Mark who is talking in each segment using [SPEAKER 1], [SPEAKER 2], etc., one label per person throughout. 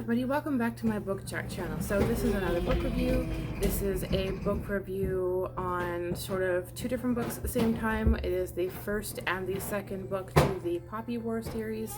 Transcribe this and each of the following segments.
[SPEAKER 1] everybody, welcome back to my book chat channel. So this is another book review. This is a book review on sort of two different books at the same time. It is the first and the second book to the Poppy War series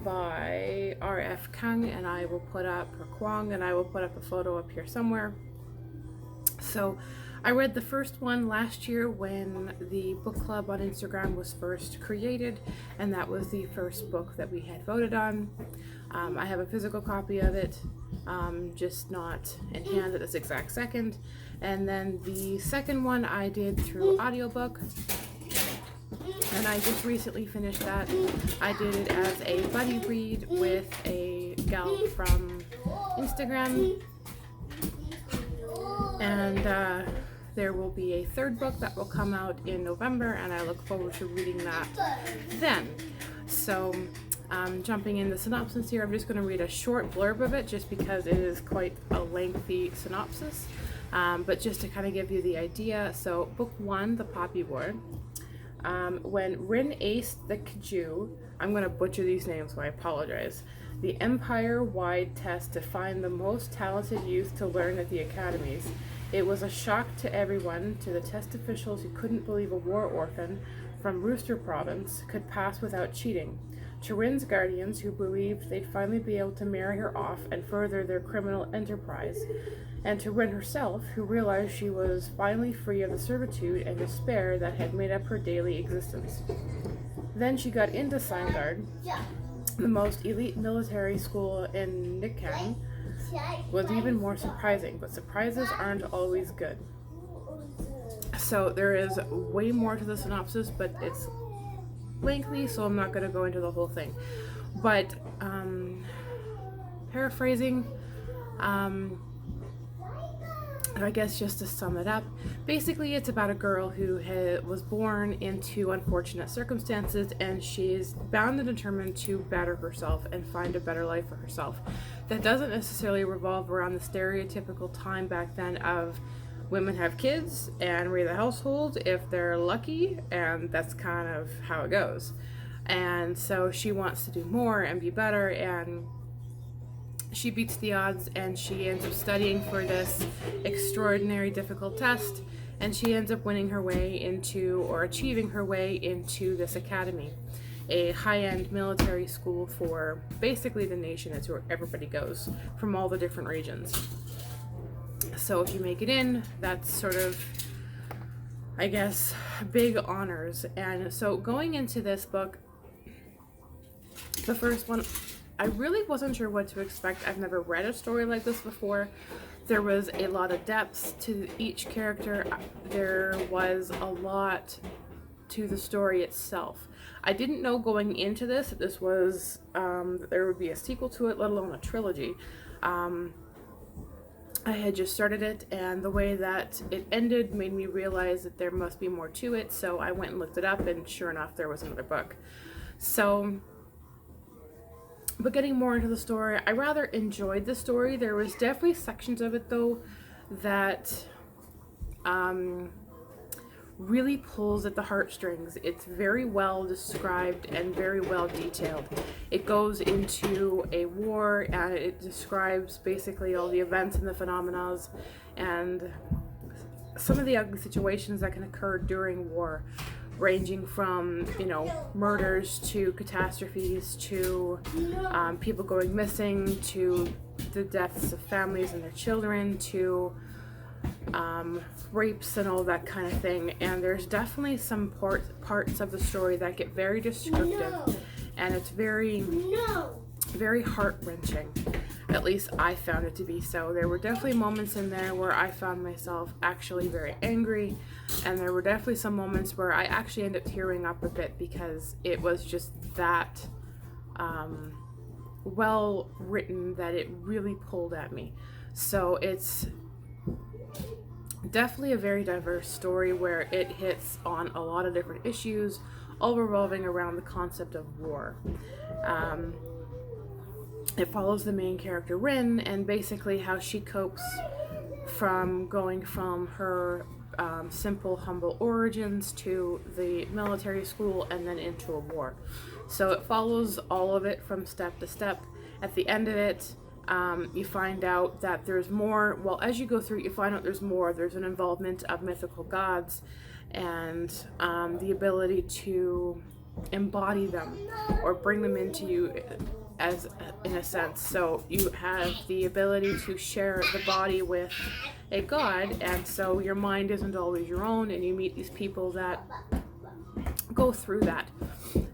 [SPEAKER 1] by R.F. Kuang, and I will put up, or Kuang, and I will put up a photo up here somewhere. So I read the first one last year when the book club on Instagram was first created, and that was the first book that we had voted on. I have a physical copy of it, just not in hand at this exact second. And then the second one I did through audiobook, and I just recently finished that. I did it as a buddy read with a gal from Instagram, and there will be a third book that will come out in November, and I look forward to reading that then. So jumping in the synopsis here, I'm just going to read a short blurb of it just because it is quite a lengthy synopsis, but just to kind of give you the idea. So book one, The Poppy War. When Rin aced the Kju, I'm going to butcher these names, so I apologize, the empire-wide test to find the most talented youth to learn at the academies. It was a shock to everyone, to the test officials who couldn't believe a war orphan from Rooster Province could pass without cheating, to Rin's guardians who believed they'd finally be able to marry her off and further their criminal enterprise, and to Rin herself, who realized she was finally free of the servitude and despair that had made up her daily existence. Then she got into Sangard, the most elite military school in Nikan. Was even more surprising, but surprises aren't always good. So there is way more to the synopsis, but it's lengthy, so I'm not going to go into the whole thing. But paraphrasing, I guess just to sum it up, basically it's about a girl who was born into unfortunate circumstances, and she's bound and determined to better herself and find a better life for herself. That doesn't necessarily revolve around the stereotypical time back then of women have kids and raise a household if they're lucky, and that's kind of how it goes. And so she wants to do more and be better, and she beats the odds, and she ends up studying for this extraordinary difficult test, and she ends up winning her way into, or achieving her way into, this academy, a high-end military school for basically the nation. It's where everybody goes from all the different regions. So if you make it in, that's sort of, I guess, big honors. And so going into this book, the first one, I really wasn't sure what to expect. I've never read a story like this before. There was a lot of depth to each character. There was a lot to the story itself. I didn't know going into this that this was, that there would be a sequel to it, let alone a trilogy. I had just started it, and the way that it ended made me realize that there must be more to it, so I went and looked it up, and sure enough, there was another book. So, but getting more into the story, I rather enjoyed the story. There was definitely sections of it, though, that really pulls at the heartstrings. It's very well described and very well detailed. It goes into a war, and it describes basically all the events and the phenomena and some of the ugly situations that can occur during war, ranging from, you know, murders to catastrophes to people going missing to the deaths of families and their children to rapes and all that kind of thing. And there's definitely some parts of the story that get very descriptive, and it's very heart-wrenching. At least I found it to be so. There were definitely moments in there where I found myself actually very angry, and there were definitely some moments where I actually ended up tearing up a bit because it was just that well written that it really pulled at me. So it's definitely a very diverse story where it hits on a lot of different issues, all revolving around the concept of war. It follows the main character, Rin, and basically how she copes from going from her simple, humble origins to the military school and then into a war. So it follows all of it from step to step, At the end of it, you find out that there's more. Well, as you go through, you find out there's more. There's an involvement of mythical gods and the ability to embody them or bring them into you as in a sense. So you have the ability to share the body with a god, and so your mind isn't always your own, and you meet these people that go through that.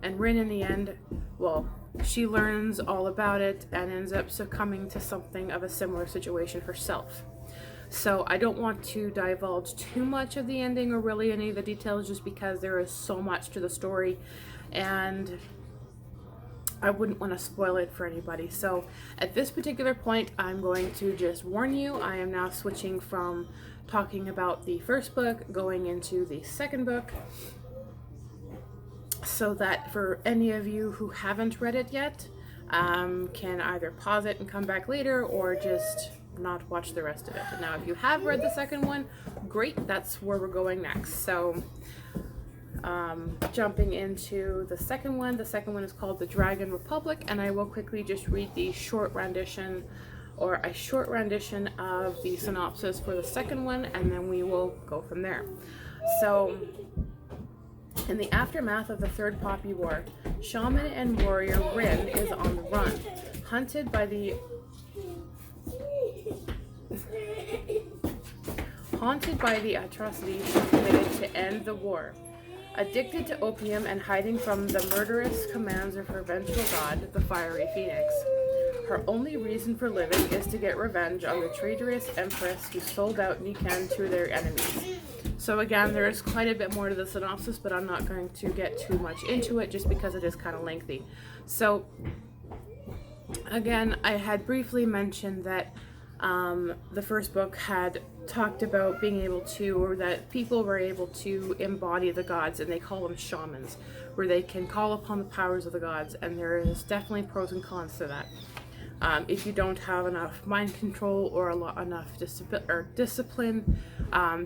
[SPEAKER 1] And Rin, in the end, well, she learns all about it and ends up succumbing to something of a similar situation herself. So I don't want to divulge too much of the ending or really any of the details, just because there is so much to the story and I wouldn't want to spoil it for anybody. So at this particular point, I'm going to just warn you, I am now switching from talking about the first book going into the second book, so that for any of you who haven't read it yet, can either pause it and come back later or just not watch the rest of it. And now if you have read the second one, great, that's where we're going next. So jumping into the second one is called The Dragon Republic, and I will quickly just read the short rendition of the synopsis for the second one, and then we will go from there. So in the aftermath of the Third Poppy War, shaman and warrior Rin is on the run, hunted by the haunted by the atrocities she committed to end the war. Addicted to opium and hiding from the murderous commands of her vengeful god, the fiery phoenix. Her only reason for living is to get revenge on the traitorous empress who sold out Nikan to their enemies. So again, there is quite a bit more to the synopsis, but I'm not going to get too much into it just because it is kind of lengthy. So again, I had briefly mentioned that the first book had talked about being able to, or that people were able to embody the gods, and they call them shamans, where they can call upon the powers of the gods, and there is definitely pros and cons to that. If you don't have enough mind control or enough discipline,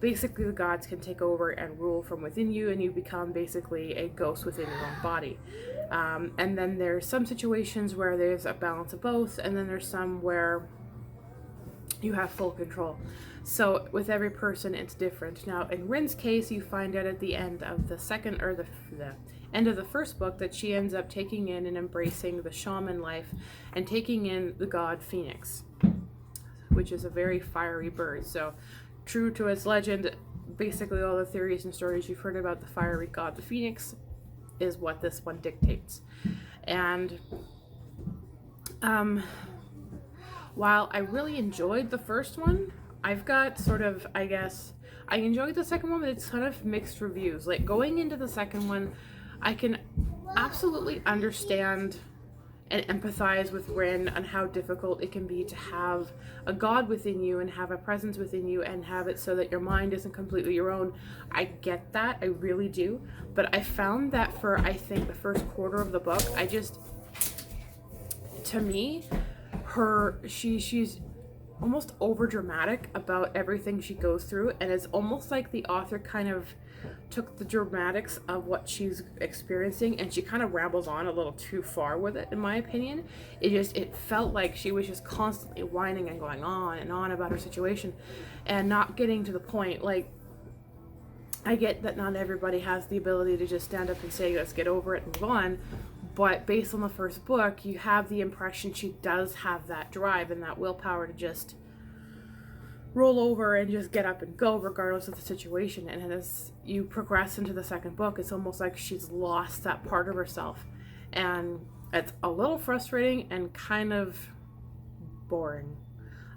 [SPEAKER 1] basically the gods can take over and rule from within you, and you become basically a ghost within your own body. And then there's some situations where there's a balance of both, and then there's some where you have full control. So with every person, it's different. Now, in Rin's case, you find out at the end of the second, or the end of the first book, that she ends up taking in and embracing the shaman life and taking in the god Phoenix, which is a very fiery bird. So true to its legend, basically all the theories and stories you've heard about the fiery god, the Phoenix, is what this one dictates. And while I really enjoyed the first one, I've got sort of, I guess, I enjoyed the second one, but it's kind of mixed reviews. Like, going into the second one, I can absolutely understand and empathize with Rin on how difficult it can be to have a god within you and have a presence within you and have it so that your mind isn't completely your own. I get that, I really do. But I found that for, I think, the first quarter of the book, to me, she's almost over dramatic about everything she goes through, and it's almost like the author kind of took the dramatics of what she's experiencing and she kind of rambles on a little too far with it, in my opinion. It felt like she was just constantly whining and going on and on about her situation and not getting to the point. Like, I get that not everybody has the ability to just stand up and say, let's get over it and move on. But based on the first book, you have the impression she does have that drive and that willpower to just roll over and just get up and go regardless of the situation. And as you progress into the second book, it's almost like she's lost that part of herself. And it's a little frustrating and kind of boring.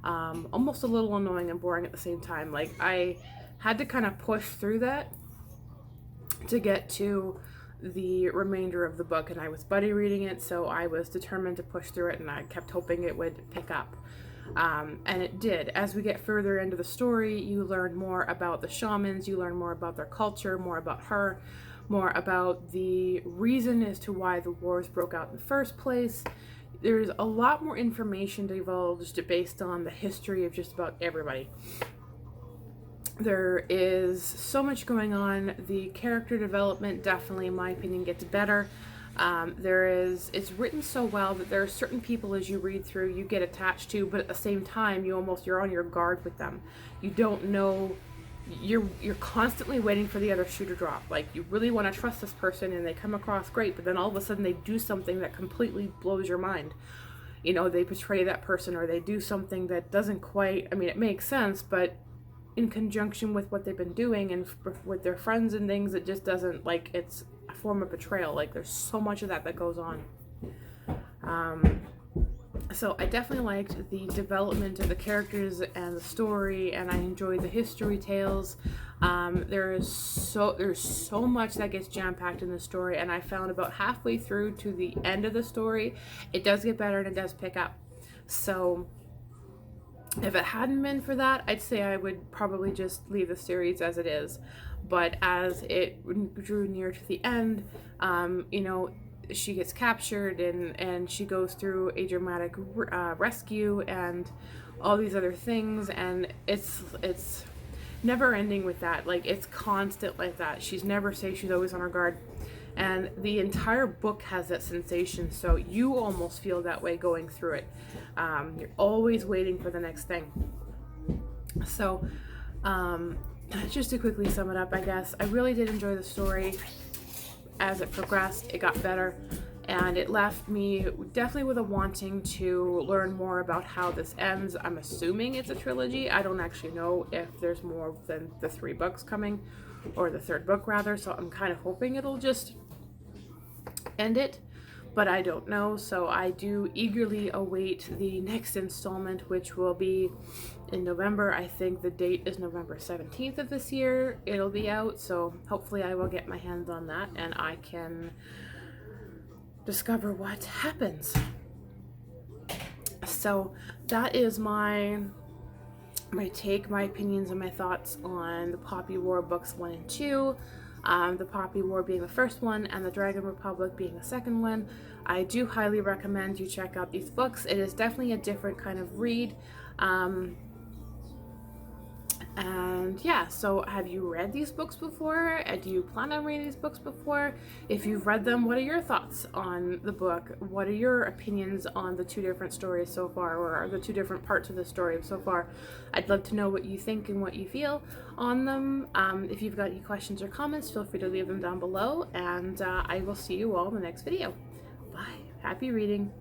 [SPEAKER 1] Almost a little annoying and boring at the same time. Like, I had to kind of push through that to get to the remainder of the book, and I was buddy reading it, so I was determined to push through it, and I kept hoping it would pick up, and it did. As we get further into the story, you learn more about the shamans, you learn more about their culture, more about her, more about the reason as to why the wars broke out in the first place. There's a lot more information divulged based on the history of just about everybody. There is so much going on. The character development definitely, in my opinion, gets better. It's written so well that there are certain people as you read through you get attached to, but at the same time you're on your guard with them. You don't know, you're constantly waiting for the other shoe to drop. Like, you really want to trust this person and they come across great, but then all of a sudden they do something that completely blows your mind. You know, they betray that person, or they do something that doesn't quite, I mean, it makes sense, but in conjunction with what they've been doing and with their friends and things, it just doesn't, like, it's a form of betrayal. Like, there's so much of that goes on. So I definitely liked the development of the characters and the story, and I enjoyed the history tales. There's so much that gets jam-packed in the story, and I found about halfway through to the end of the story, it does get better and it does pick up. So if it hadn't been for that, I'd say I would probably just leave the series as it is. But as it drew near to the end, you know, she gets captured and she goes through a dramatic rescue and all these other things, and it's never ending with that. Like, it's constant like that. She's never safe. She's always on her guard. And the entire book has that sensation, so you almost feel that way going through it. You're always waiting for the next thing. So, just to quickly sum it up, I guess, I really did enjoy the story. As it progressed, it got better, and it left me definitely with a wanting to learn more about how this ends. I'm assuming it's a trilogy. I don't actually know if there's more than the 3 books coming, or the 3rd book rather, so I'm kind of hoping it'll just end it, but I don't know. So I do eagerly await the next installment, which will be in November. I think the date is November 17th of this year. It'll be out, so hopefully I will get my hands on that and I can discover what happens. So that is my take, my opinions, and my thoughts on the Poppy War books 1 and 2. The Poppy War being the first one and the Dragon Republic being the second one. I do highly recommend you check out these books. It is definitely a different kind of read. And yeah, so have you read these books before? Do you plan on reading these books before? If you've read them, what are your thoughts on the book? What are your opinions on the 2 different stories so far, or the 2 different parts of the story so far? I'd love to know what you think and what you feel on them. If you've got any questions or comments, feel free to leave them down below, and I will see you all in the next video. Bye. Happy reading.